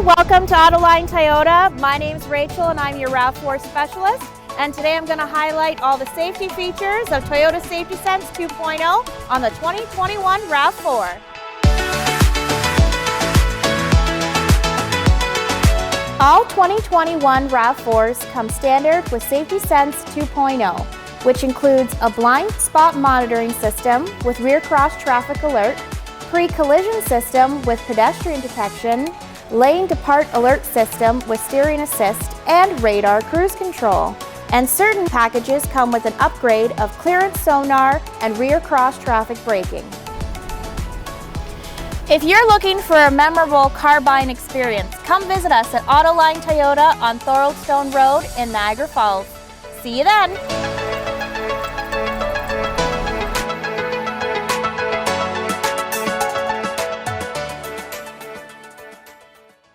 Welcome to Autoline Toyota. My name is Rachel and I'm your Rav4 specialist. And today I'm going to highlight all the safety features of Toyota Safety Sense 2.0 on the 2021 Rav4. All 2021 Rav4s come standard with Safety Sense 2.0, which includes a blind spot monitoring system with rear cross traffic alert, pre-collision system with pedestrian detection, lane depart alert system with steering assist, and radar cruise control. And certain packages come with an upgrade of clearance sonar and rear cross traffic braking. If you're looking for a memorable car buying experience, come visit us at Autoline Toyota on Thoroldstone Road in Niagara Falls. See you then!